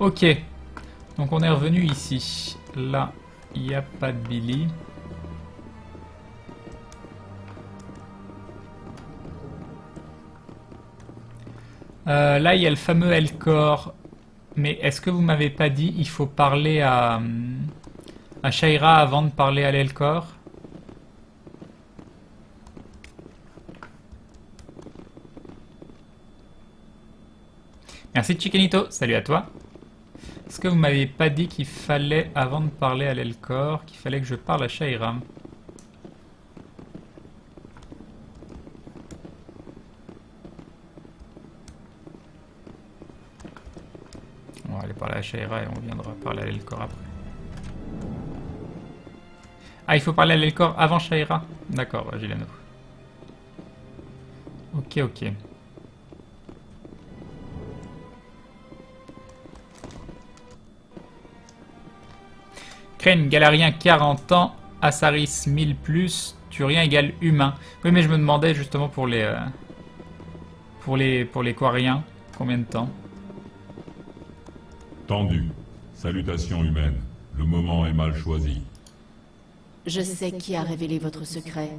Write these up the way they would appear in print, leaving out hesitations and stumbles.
Ok. Donc on est revenu ici. Là, il n'y a pas de Billy. Là, il y a le fameux Elcor. Mais est-ce que vous m'avez pas dit il faut parler à Shaira avant de parler à l'Elcor? Merci Chicanito, salut à toi. Est-ce que vous m'avez pas dit qu'il fallait, avant de parler à l'Elcor, qu'il fallait que je parle à Shaira? On va aller parler à Shaira et on viendra parler à l'Elcor après. Ah, il faut parler à l'Elcor avant Shaira? D'accord, Gilano. Ok, ok. Crane, Galarien 40 ans, Asaris 1000 plus, Turien égale humain. Oui, mais je me demandais justement pour les Quariens, combien de temps? Tendu. Salutations humaines. Le moment est mal choisi. Je sais qui a révélé votre secret.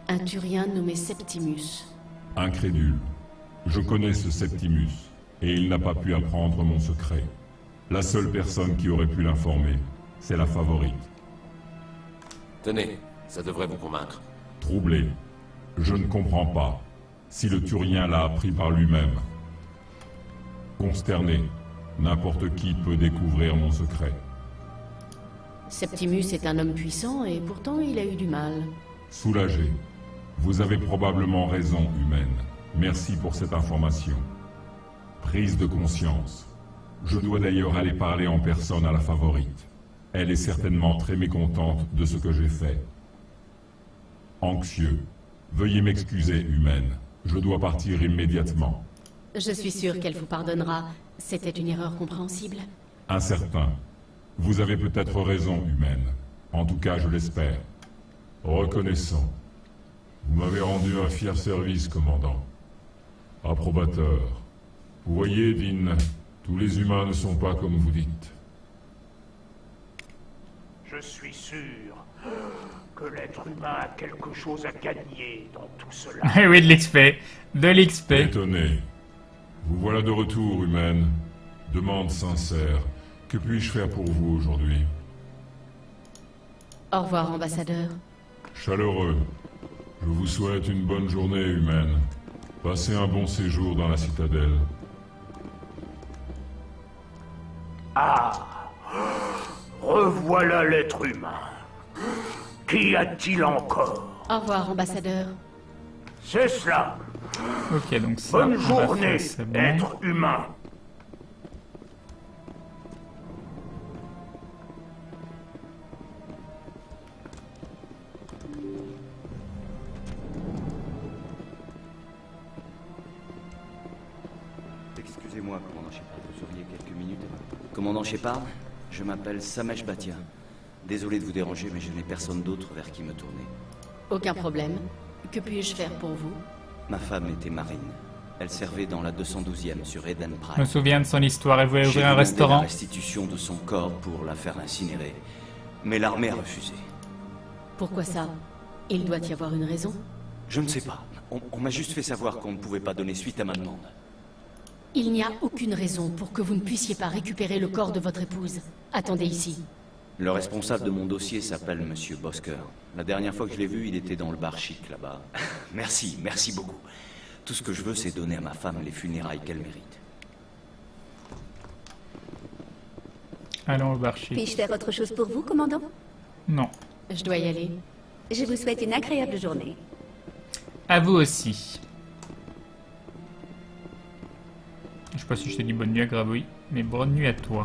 Un Turien nommé Septimus. Incrédule. Je connais ce Septimus, et il n'a pas pu apprendre mon secret. La seule personne qui aurait pu l'informer, c'est la favorite. Tenez, ça devrait vous convaincre. Troublé. Je ne comprends pas. Si le Turien l'a appris par lui-même. Consterné. N'importe qui peut découvrir mon secret. Septimus est un homme puissant et pourtant il a eu du mal. Soulagé. Vous avez probablement raison, humaine. Merci pour cette information. Prise de conscience. Je dois d'ailleurs aller parler en personne à la favorite. Elle est certainement très mécontente de ce que j'ai fait. Anxieux. Veuillez m'excuser, humaine. Je dois partir immédiatement. Je suis sûre qu'elle vous pardonnera. C'était une erreur compréhensible. Incertain. Vous avez peut-être raison, humaine. En tout cas, je l'espère. Reconnaissant. Vous m'avez rendu un fier service, commandant. Approbateur. Vous voyez, Dean, tous les humains ne sont pas comme vous dites. Je suis sûr que l'être humain a quelque chose à gagner dans tout cela. Eh oui, de l'XP. De l'XP. Étonné. Vous voilà de retour, humaine. Demande sincère. Que puis-je faire pour vous aujourd'hui? Au revoir, ambassadeur. Chaleureux. Je vous souhaite une bonne journée, humaine. Passez un bon séjour dans la citadelle. Ah, revoilà l'être humain. Qu'y a-t-il encore? Au revoir, ambassadeur. C'est cela. Ok, donc ça, Bonne on l'a journée, fait, c'est bon. être humain. Excusez-moi, commandant Shepard, vous auriez quelques minutes? Commandant Shepard, je m'appelle Samesh Bhatia. Désolé de vous déranger, mais je n'ai personne d'autre vers qui me tourner. Aucun problème. Que puis-je faire pour vous? Ma femme était marine. Elle servait dans la 212e sur Eden Je me Prime. souviens de son histoire, elle voulait J'ai ouvrir un demandé la restaurant. restitution de son corps pour la faire incinérer. Mais l'armée a refusé. Pourquoi ça? Il doit y avoir une raison. Je ne sais pas. On m'a juste fait savoir qu'on ne pouvait pas donner suite à ma demande. Il n'y a aucune raison pour que vous ne puissiez pas récupérer le corps de votre épouse. Attendez ici. Le responsable de mon dossier s'appelle Monsieur Bosker. La dernière fois que je l'ai vu, il était dans le bar chic là-bas. Merci beaucoup. Tout ce que je veux, c'est donner à ma femme les funérailles qu'elle mérite. Allons au bar chic. Puis-je faire autre chose pour vous, commandant? Non. Je dois y aller. Je vous souhaite une agréable journée. À vous aussi. Je sais pas si je t'ai dit bonne nuit à Grabouille, mais bonne nuit à toi.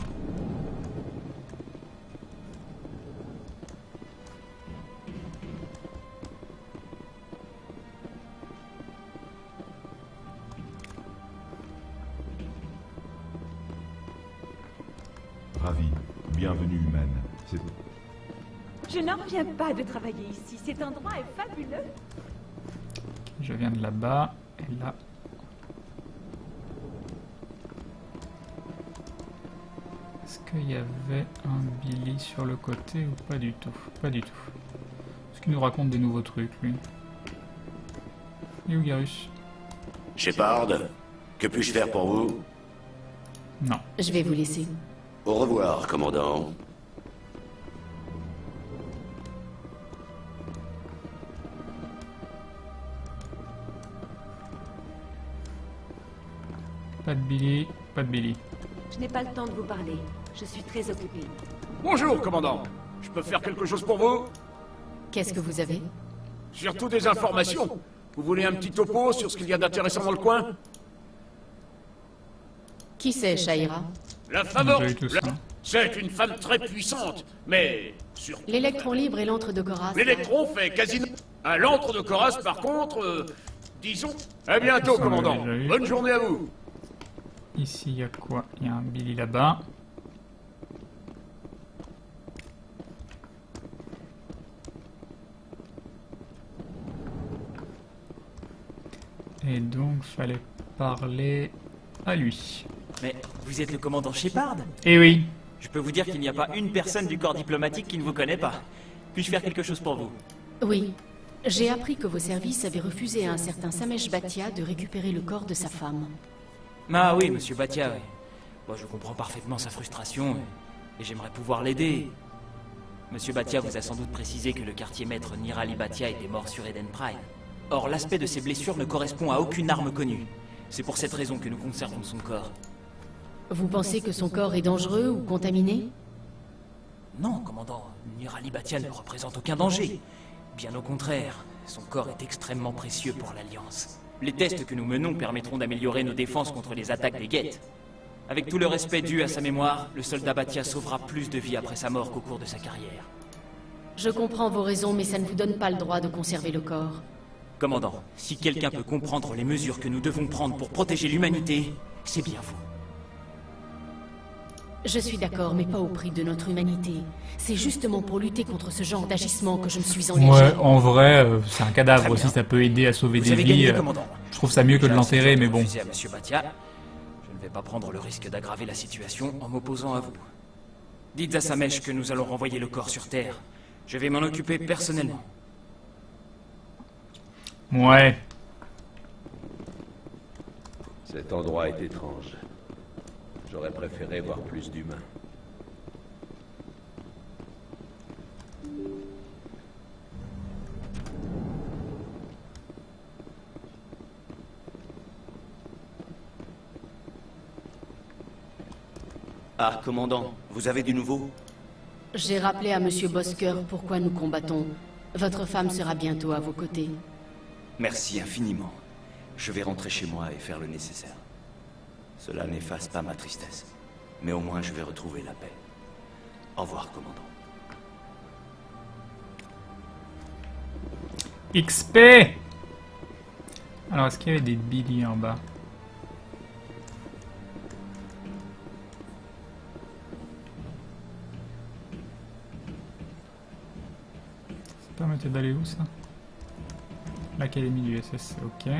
Ravi. Bienvenue, humaine. C'est... Je n'en reviens pas de travailler ici. Cet endroit est fabuleux. Je viens de là-bas, et là... Est-ce qu'il y avait un Billy sur le côté ou pas du tout? Pas du tout. Est-ce qu'il nous raconte des nouveaux trucs, lui? Et où Garus? Shepard, que puis-je faire pour vous? Non. Je vais vous laisser. Au revoir, commandant. Pas de Billy, pas de Billy. Je n'ai pas le temps de vous parler. Je suis très occupée. Bonjour, commandant. Je peux faire quelque chose pour vous? Qu'est-ce que vous avez? Surtout des informations. Vous voulez un petit topo sur ce qu'il y a d'intéressant dans le coin? Qui c'est, Shaira? La On a favorite. déjà eu tout ça. C'est une femme très puissante, mais surtout... L'électron libre et l'antre de Koras. L'électron fait quasiment... À l'antre de Koras, par contre, disons... À bientôt, Ça, on commandant. l'a déjà eu. Bonne journée à vous. Ici, il y a quoi? Il y a un Billy là-bas. Et donc, fallait parler à lui. Mais vous êtes le commandant Shepard? Eh oui. Je peux vous dire qu'il n'y a pas une personne du corps diplomatique qui ne vous connaît pas. Puis-je faire quelque chose pour vous? Oui. J'ai appris que vos services avaient refusé à un certain Samesh Bhatia de récupérer le corps de sa femme. Ah oui, monsieur Bhatia, oui. Bon, je comprends parfaitement sa frustration et j'aimerais pouvoir l'aider. Monsieur Bhatia vous a sans doute précisé que le quartier maître Nirali Bhatia était mort sur Eden Prime. Or, l'aspect de ses blessures ne correspond à aucune arme connue. C'est pour cette raison que nous conservons son corps. Vous pensez que son corps est dangereux ou contaminé? Non, commandant, Nirali Bhatia ne représente aucun danger. Bien au contraire, son corps est extrêmement précieux pour l'Alliance. Les tests que nous menons permettront d'améliorer nos défenses contre les attaques des Geth. Avec tout le respect dû à sa mémoire, le soldat Bhatia sauvera plus de vies après sa mort qu'au cours de sa carrière. Je comprends vos raisons, mais ça ne vous donne pas le droit de conserver le corps. Commandant, si quelqu'un peut comprendre les mesures que nous devons prendre pour protéger l'humanité, c'est bien vous. Je suis d'accord, mais pas au prix de notre humanité. C'est justement pour lutter contre ce genre d'agissement que je me suis engagé. Ouais, en vrai, c'est un cadavre Très aussi, bien. ça peut aider à sauver Vous des avez vies. gagné, commandant. Je trouve ça mieux que de l'enterrer, mais bon. Refusé à monsieur Bhatia. Je ne vais pas prendre le risque d'aggraver la situation en m'opposant à vous. Dites à Samesh que nous allons renvoyer le corps sur Terre. Je vais m'en occuper personnellement. Ouais. Cet endroit est étrange. J'aurais préféré voir plus d'humains. Ah, commandant, vous avez du nouveau? J'ai rappelé à Monsieur Bosker pourquoi nous combattons. Votre femme sera bientôt à vos côtés. Merci infiniment. Je vais rentrer chez moi et faire le nécessaire. Cela n'efface pas ma tristesse. Mais au moins je vais retrouver la paix. Au revoir, commandant. XP. Alors, est-ce qu'il y avait des Billy en bas? Ça permettait d'aller où, ça? L'académie du SS, ok.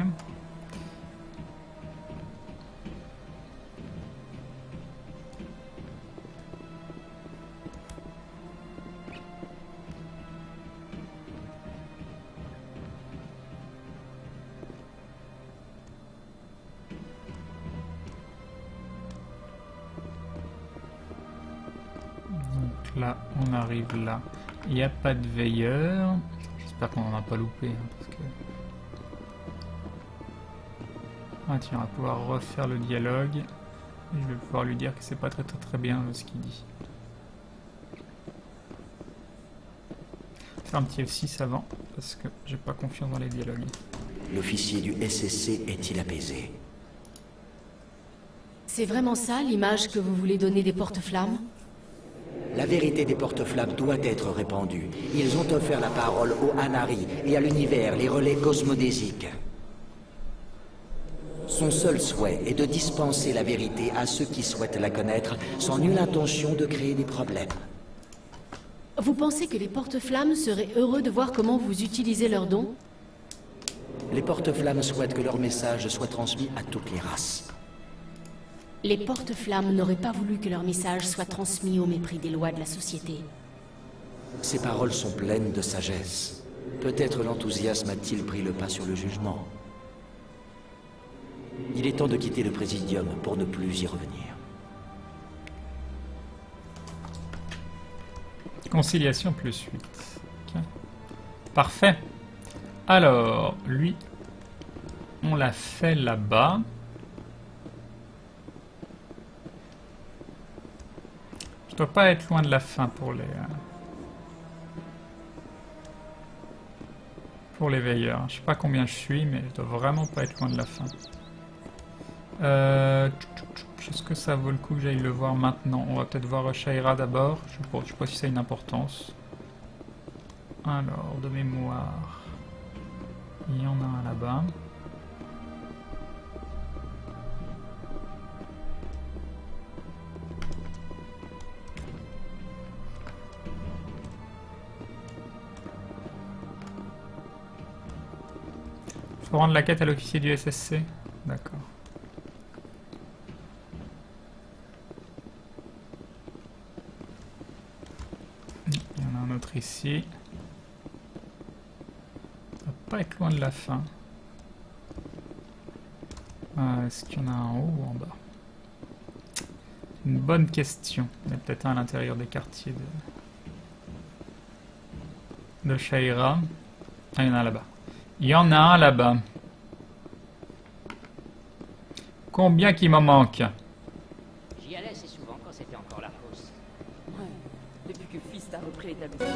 Donc là, on arrive là. Il n'y a pas de veilleur. J'espère qu'on n'en a pas loupé. Hein, parce que... Ah tiens, on va pouvoir refaire le dialogue. Et je vais pouvoir lui dire que c'est pas très bien ce qu'il dit. Faire un petit F6 avant, parce que j'ai pas confiance dans les dialogues. L'officier du SSC est-il apaisé? C'est vraiment ça l'image que vous voulez donner des porte-flammes? La vérité des porte-flammes doit être répandue. Ils ont offert la parole aux Anari et à l'univers, les relais cosmodésiques. Son seul souhait est de dispenser la vérité à ceux qui souhaitent la connaître, sans nulle intention de créer des problèmes. Vous pensez que les porte-flammes seraient heureux de voir comment vous utilisez leurs dons? Les porte-flammes souhaitent que leur message soit transmis à toutes les races. Les porte-flammes n'auraient pas voulu que leur message soit transmis au mépris des lois de la société. Ces paroles sont pleines de sagesse. Peut-être l'enthousiasme a-t-il pris le pas sur le jugement. Il est temps de quitter le Présidium pour ne plus y revenir. Conciliation plus 8. Ok. Parfait. Alors, lui, on l'a fait là-bas. Je dois pas être loin de la fin pour les veilleurs. Je sais pas combien je suis, mais je dois vraiment pas être loin de la fin. Est-ce que ça vaut le coup que j'aille le voir maintenant? On va peut-être voir Shayra d'abord. Je sais pas si ça a une importance. Alors, de mémoire, il y en a un là-bas. Faut rendre la quête à l'officier du SSC? D'accord. Il y en a un autre ici. Ça va pas être loin de la fin. Est-ce qu'il y en a un en haut ou en bas? Une bonne question. Il y en a peut-être un à l'intérieur des quartiers de Shayra. Ah, il y en a un là-bas. Il y en a un là-bas. Combien qu'il m'en manque? J'y allais assez souvent quand c'était encore la fosse. Ouais, depuis que Fist a repris l'établissement.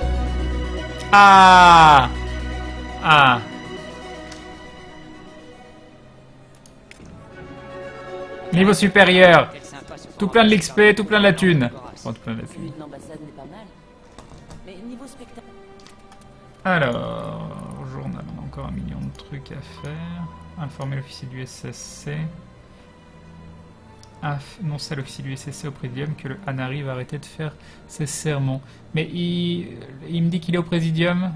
Ah! Ah! Niveau supérieur. Tout plein de l'XP, tout plein de la thune. Bon, tout plein de la thune. Celui de l'ambassade n'est pas mal. Mais niveau spectacle... Alors, journal, on a encore 1 million de trucs à faire. Informer l'officier du SSC. Annoncer à l'officier du SSC au Présidium que le Hanari va arrêter de faire ses sermons. Mais il me dit qu'il est au Présidium.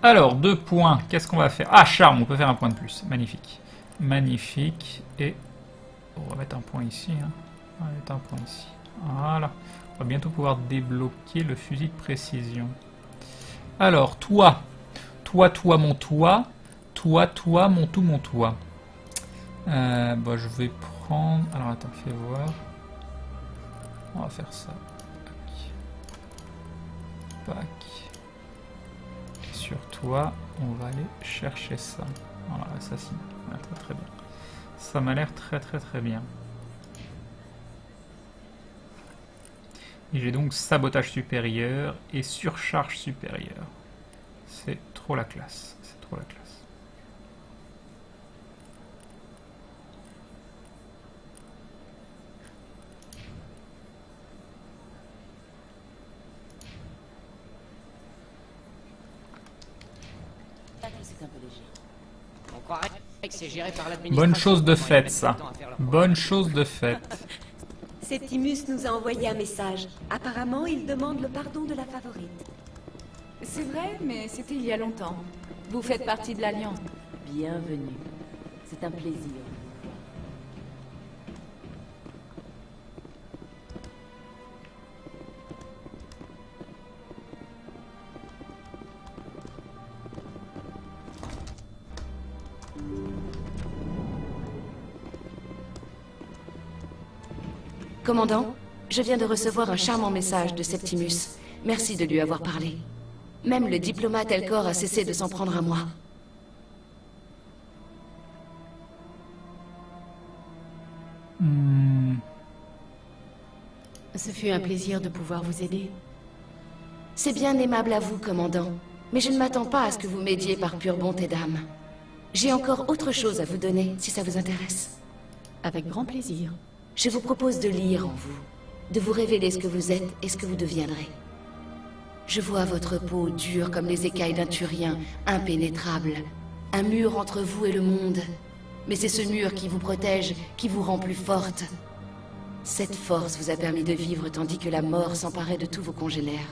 Alors, 2 points. Qu'est-ce qu'on va faire? Ah, charme, on peut faire un point de plus. Magnifique. Magnifique. Et on va mettre un point ici. Hein. On va mettre un point ici. Voilà. On va bientôt pouvoir débloquer le fusil de précision. Alors, toi, mon toit. Toi, mon tout, mon toit. Bah, je vais prendre... Alors, attends, fais voir. On va faire ça. Pac. Pac. Sur toi, on va aller chercher ça. Voilà, assassinat. Voilà, très très bien. Ça m'a l'air très très très bien. Et j'ai donc sabotage supérieur et surcharge supérieure. C'est trop la classe. C'est trop la classe. C'est un peu léger. On croirait que c'est géré par l'administration. Bonne chose de faite, ça. Bonne chose de faite. Septimus nous a envoyé un message. Apparemment, il demande le pardon de la favorite. C'est vrai, mais c'était il y a longtemps. Vous faites partie de l'Alliance. Bienvenue. C'est un plaisir. Commandant, je viens de recevoir un charmant message de Septimus. Merci de lui avoir parlé. Même le diplomate Elcor a cessé de s'en prendre à moi. Ce fut un plaisir de pouvoir vous aider. C'est bien aimable à vous, commandant, mais je ne m'attends pas à ce que vous m'aidiez par pure bonté d'âme. J'ai encore autre chose à vous donner, si ça vous intéresse. Avec grand plaisir. Je vous propose de lire en vous, de vous révéler ce que vous êtes et ce que vous deviendrez. Je vois votre peau dure comme les écailles d'un turien, impénétrable. Un mur entre vous et le monde. Mais c'est ce mur qui vous protège, qui vous rend plus forte. Cette force vous a permis de vivre tandis que la mort s'emparait de tous vos congénères.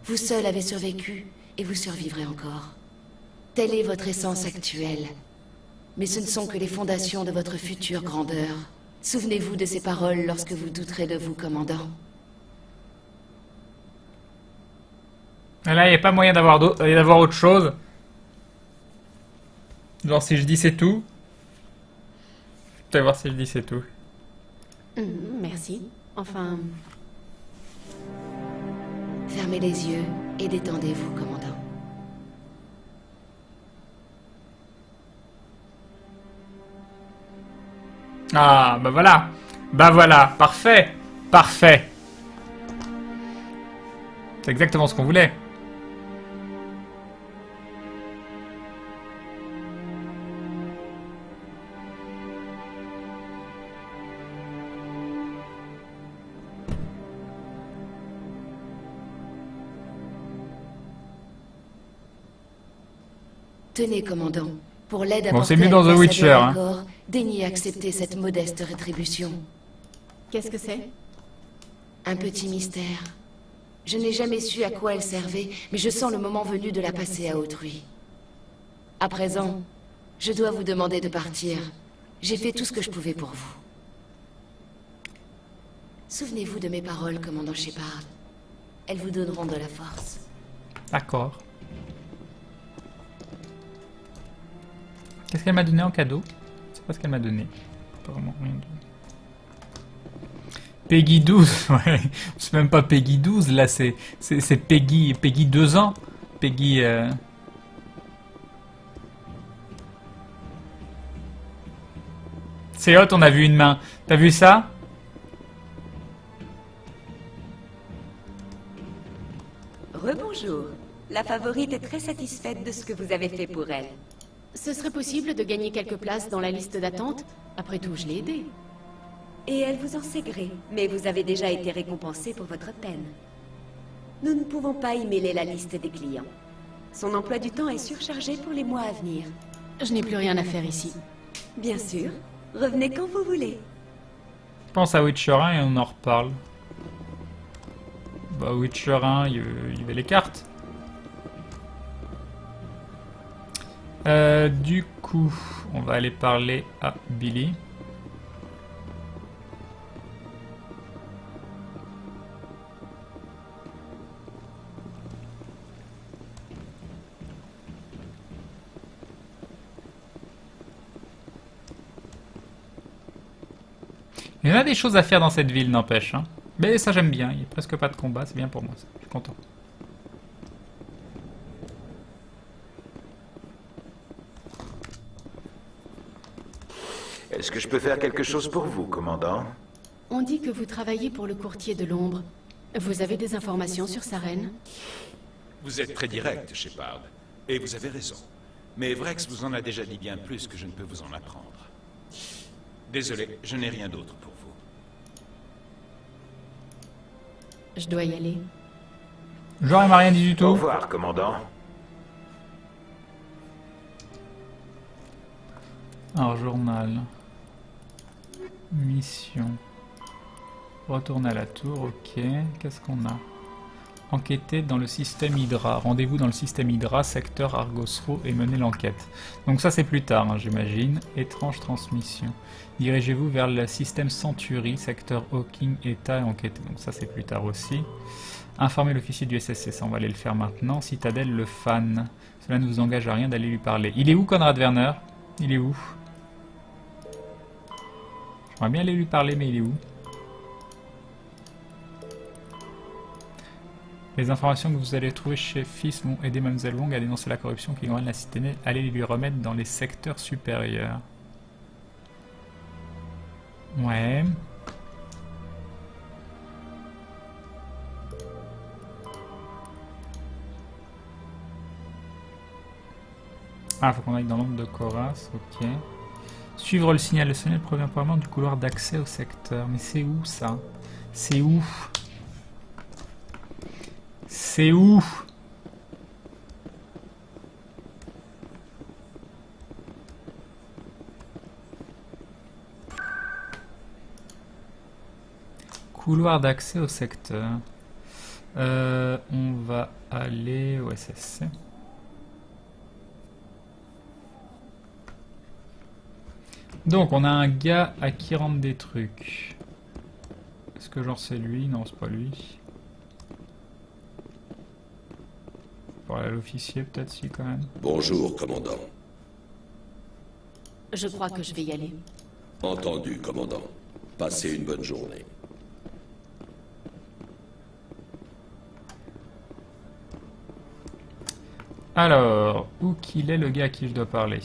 Vous seul avez survécu et vous survivrez encore. Telle est votre essence actuelle. mais ce ne sont que les fondations de votre future grandeur. Souvenez-vous de ces paroles lorsque vous douterez de vous, commandant. Et là, il n'y a pas moyen d'avoir autre chose. Genre si je dis c'est tout. Tu vas voir si je dis c'est tout. Merci. Enfin... Fermez les yeux et détendez-vous, commandant. Ah, bah voilà. Bah voilà, parfait. Parfait. C'est exactement ce qu'on voulait. Tenez, commandant. Pour l'aide Bon, c'est apportée mieux à dans The l'ambassadeur Witcher, hein. Igor, daignez accepter cette modeste rétribution. Qu'est-ce que c'est? Un petit mystère. Je n'ai jamais su à quoi elle servait, mais je sens le moment venu de la passer à autrui. À présent, je dois vous demander de partir. J'ai fait tout ce que je pouvais pour vous. Souvenez-vous de mes paroles, commandant Shepard. Elles vous donneront de la force. D'accord. Qu'est-ce qu'elle m'a donné en cadeau? C'est pas ce qu'elle m'a donné. Pas vraiment rien de... Peggy 12, ouais. C'est même pas Peggy 12, là c'est Peggy 2 ans. Peggy... C'est hot, on a vu une main. T'as vu ça? Rebonjour. La favorite est très satisfaite de ce que vous avez fait pour elle. Ce serait possible de gagner quelques places dans la liste d'attente? Après tout, je l'ai aidée. Et elle vous en sait gré, mais vous avez déjà été récompensé pour votre peine. Nous ne pouvons pas y mêler la liste des clients. Son emploi du temps est surchargé pour les mois à venir. Je n'ai plus rien à faire ici. Bien sûr. Revenez quand vous voulez. Pense à Witcher 1 et on en reparle. Bah Witcher 1, il y avait les cartes. Du coup, on va aller parler à Billy. Il y en a des choses à faire dans cette ville, n'empêche. Hein. Mais ça, j'aime bien. Il n'y a presque pas de combat. C'est bien pour moi, ça. Je suis content. Est-ce que je peux faire quelque chose pour vous, commandant? On dit que vous travaillez pour le courtier de l'ombre. Vous avez des informations sur sa reine? Vous êtes très direct, Shepard. Et vous avez raison. Mais Vrex vous en a déjà dit bien plus que je ne peux vous en apprendre. Désolé, je n'ai rien d'autre pour vous. Je dois y aller. Genre, il m'a rien dit du tout. Au revoir, commandant. Alors, journal. Mission. Retourne à la tour, ok. Qu'est-ce qu'on a? Enquêter dans le système Hydra. Rendez-vous dans le système Hydra, secteur Argosro et mener l'enquête. Donc ça c'est plus tard, hein, j'imagine. Étrange transmission. Dirigez-vous vers le système Century, secteur Hawking, État et enquêter. Donc ça c'est plus tard aussi. Informer l'officier du SSC, ça on va aller le faire maintenant. Citadelle, le fan. Cela ne vous engage à rien d'aller lui parler. Il est où, Conrad Werner? Il est où? J'aimerais bien aller lui parler, mais il est où? Les informations que vous allez trouver chez Fils vont aider Mlle Wong à dénoncer la corruption qui gagne la cité. Allez lui remettre dans les secteurs supérieurs. Ouais. Ah, faut qu'on aille dans l'ombre de Koras, ok. Suivre le signal. Le signal provient probablement du couloir d'accès au secteur. Mais c'est où ça? C'est où? C'est où? Couloir d'accès au secteur. On va aller au SSC. Donc, on a un gars à qui rendre des trucs. Est-ce que genre c'est lui? Non, c'est pas lui. Pour aller à l'officier, peut-être, si, quand même. Bonjour, commandant. Je crois que je vais y aller. Entendu, commandant. Passez une bonne journée. Alors, où qu'il est le gars à qui je dois parler?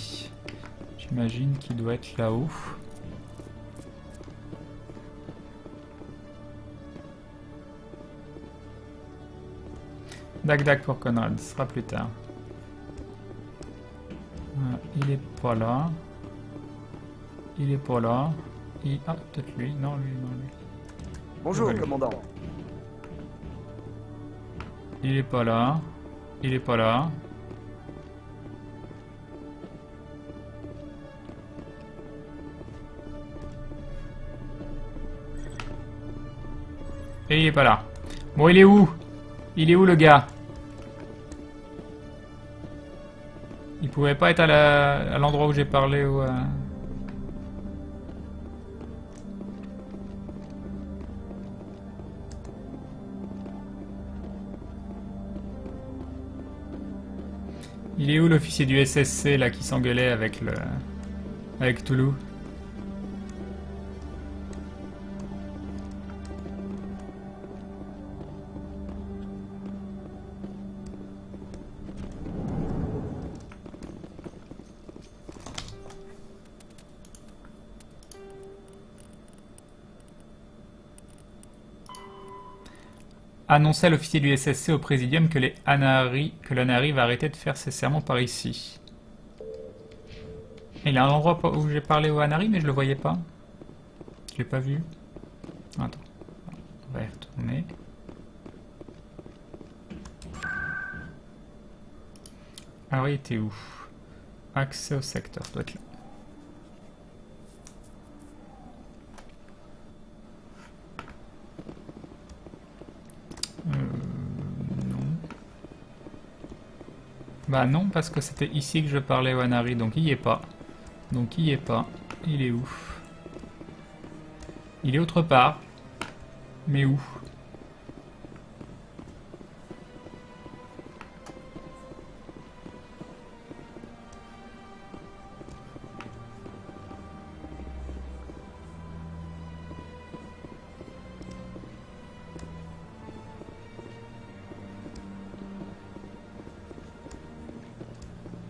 J'imagine qu'il doit être là-haut. Dac pour Conrad, ce sera plus tard. Il est pas là. Il est pas là. Ah, peut-être lui. Non, lui, non, lui. Bonjour, lui. commandant. Il est pas là. Il est pas là. Et il est pas là. Bon, il est où? Il est où le gars? Il pouvait pas être à l'endroit où j'ai parlé ou Il est où l'officier du SSC là qui s'engueulait avec Toulouse? Annonçait l'officier du SSC au Présidium que l'Anari va arrêter de faire ses sermons par ici. Il y a un endroit où j'ai parlé au Anari, mais je le voyais pas. Je l'ai pas vu. Attends. On va y retourner. Alors il était où? Accès au secteur, doit être là. Non. Bah non, parce que c'était ici que je parlais au Anari, donc il y est pas. Donc il y est pas. Il est où? Il est autre part. Mais où?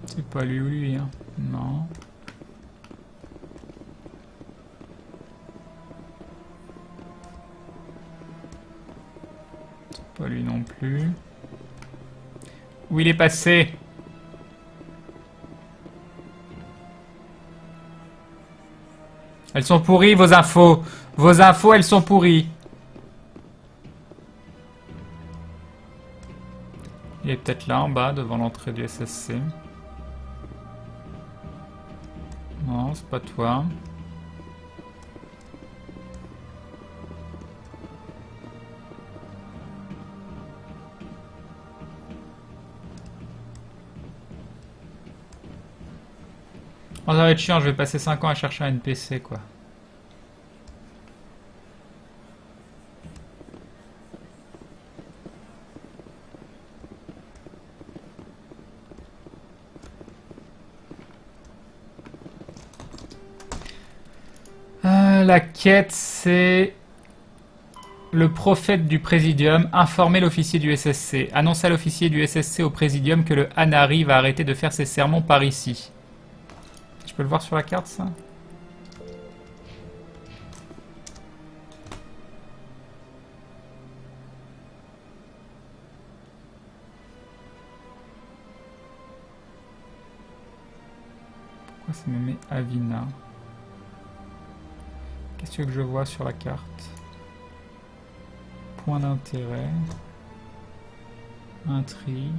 C'est pas lui ou lui, hein. Non. C'est pas lui non plus. Où il est passé? Elles sont pourries, vos infos. Vos infos, elles sont pourries. Il est peut-être là en bas, devant l'entrée du SSC. Non, c'est pas toi. Oh, ça va être chiant, je vais passer 5 ans à chercher un NPC, quoi. La quête, c'est le prophète du Présidium, informer l'officier du SSC. Annoncer à l'officier du SSC au Présidium que le Anari va arrêter de faire ses sermons par ici. Je peux le voir sur la carte, ça? Pourquoi ça me met Avina? Qu'est-ce que je vois sur la carte? Point d'intérêt. Intrigue.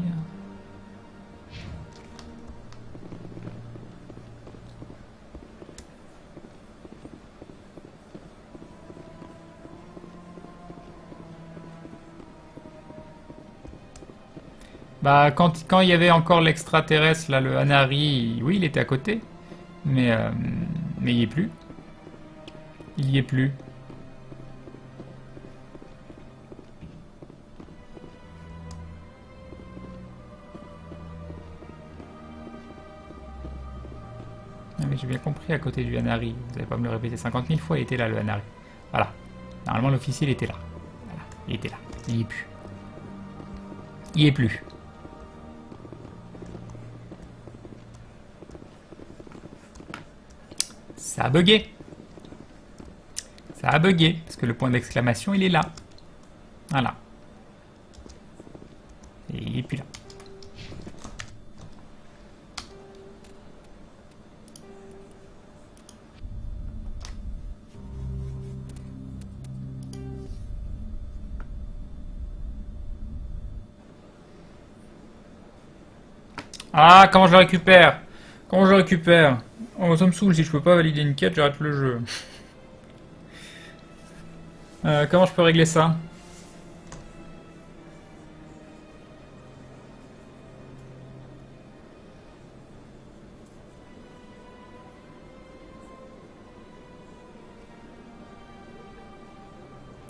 Bah, quand il y avait encore l'extraterrestre, là, le Anari, oui, il était à côté. Mais Mais il y est plus. Il y est plus. Ah, mais j'ai bien compris à côté du Hanari. Vous n'allez pas me le répéter 50 000 fois, il était là le Hanari. Voilà. Normalement l'officier il était là. Voilà. Il était là. Il y est plus. Il y est plus. Ça a bugué. Ça a bugué. Parce que le point d'exclamation, il est là. Voilà. Et il est plus là. Ah, comment je le récupère? Comment je le récupère? Oh, ça me saoule, si je peux pas valider une quête, j'arrête le jeu. Comment je peux régler ça?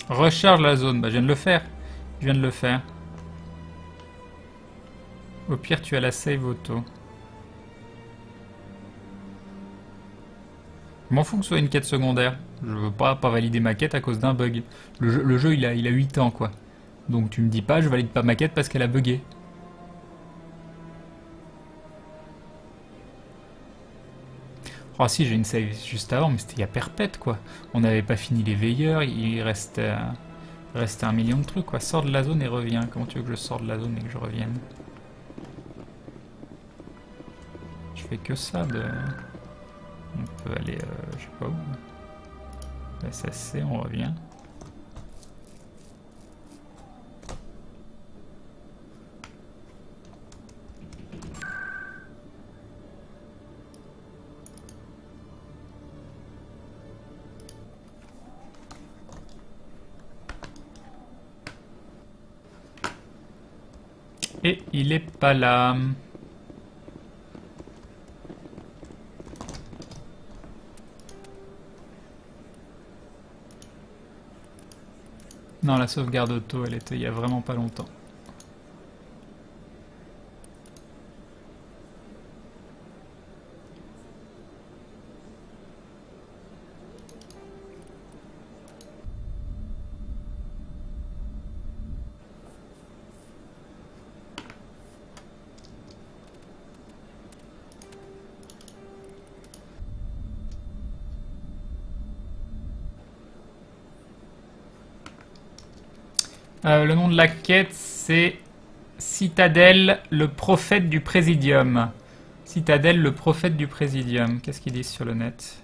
Recharge la zone, bah je viens de le faire. Je viens de le faire. Au pire, tu as la save auto. Je m'en fous que ce soit une quête secondaire. Je veux pas valider ma quête à cause d'un bug. Le jeu il a 8 ans quoi. Donc tu me dis pas je valide pas ma quête parce qu'elle a bugué. Oh si, j'ai une save juste avant, mais c'était il y a perpète quoi. On n'avait pas fini les veilleurs, il restait un million de trucs quoi. Sors de la zone et reviens. Comment tu veux que je sorte de la zone et que je revienne? Je fais que ça de... On peut aller, je sais pas où. SSC, on revient. Et il est pas là. Non, la sauvegarde auto, elle était il y a vraiment pas longtemps. Le nom de la quête, c'est Citadelle, le prophète du Présidium. Citadelle, le prophète du Présidium. Qu'est-ce qu'ils disent sur le net ?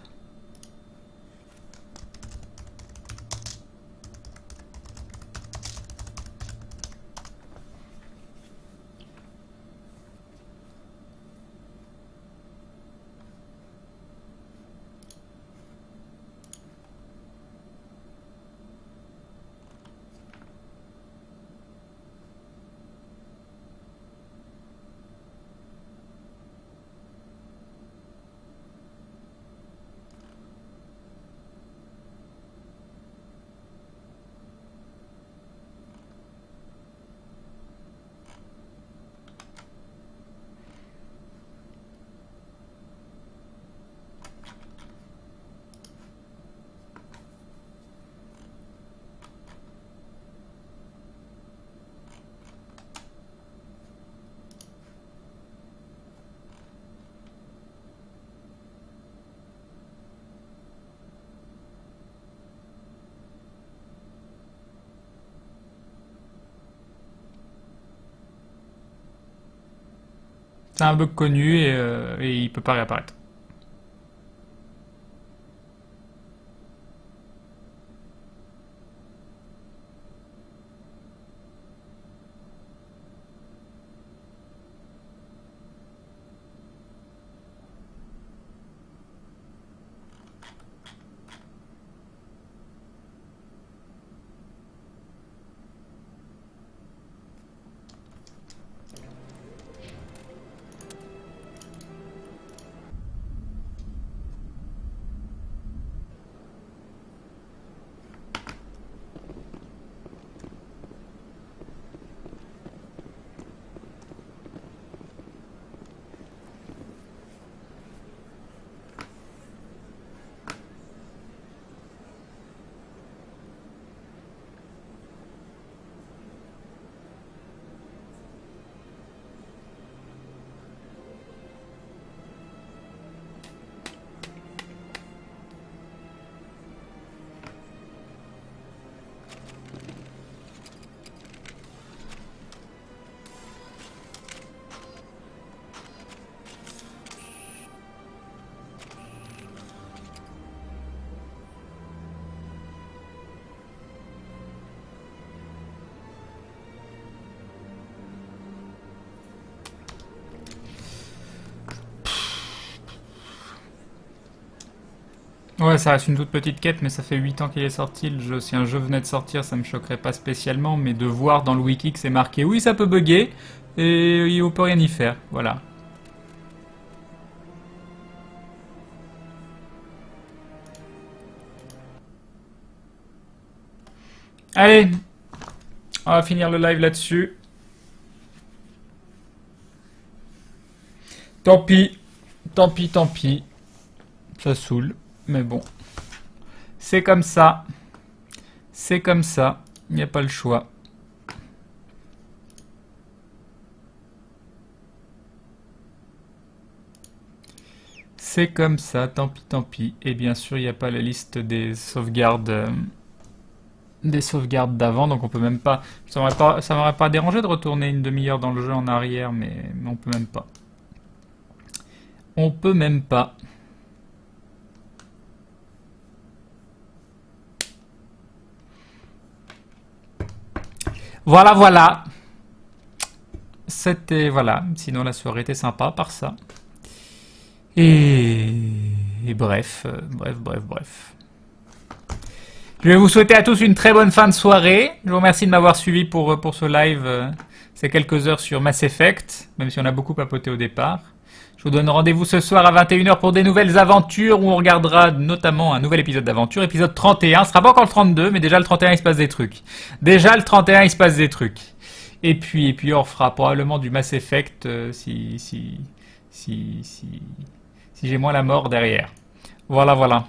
C'est un bug connu et il peut pas réapparaître. Ouais, ça reste une toute petite quête, mais ça fait 8 ans qu'il est sorti le jeu. Si un jeu venait de sortir, ça me choquerait pas spécialement, mais de voir dans le wiki que c'est marqué oui, ça peut bugger, et on peut rien y faire. Voilà. Allez, on va finir le live là-dessus. Tant pis, tant pis, tant pis. Ça saoule, mais bon. C'est comme ça. C'est comme ça. Il n'y a pas le choix. C'est comme ça, tant pis, tant pis. Et bien sûr, il n'y a pas la liste des sauvegardes... des sauvegardes d'avant, donc on peut même pas... Ça m'aurait pas dérangé de retourner une demi-heure dans le jeu en arrière, mais on peut même pas. On peut même pas. Voilà, voilà. C'était... Voilà. Sinon, la soirée était sympa par ça. Et bref, bref. Je vais vous souhaiter à tous une très bonne fin de soirée. Je vous remercie de m'avoir suivi pour ce live. Ces quelques heures sur Mass Effect, même si on a beaucoup papoté au départ. Je vous donne rendez-vous ce soir à 21h pour des nouvelles aventures où on regardera notamment un nouvel épisode d'aventure, épisode 31. Ce sera pas encore le 32, mais déjà le 31 il se passe des trucs. Et puis on fera probablement du Mass Effect si j'ai moins la mort derrière. Voilà.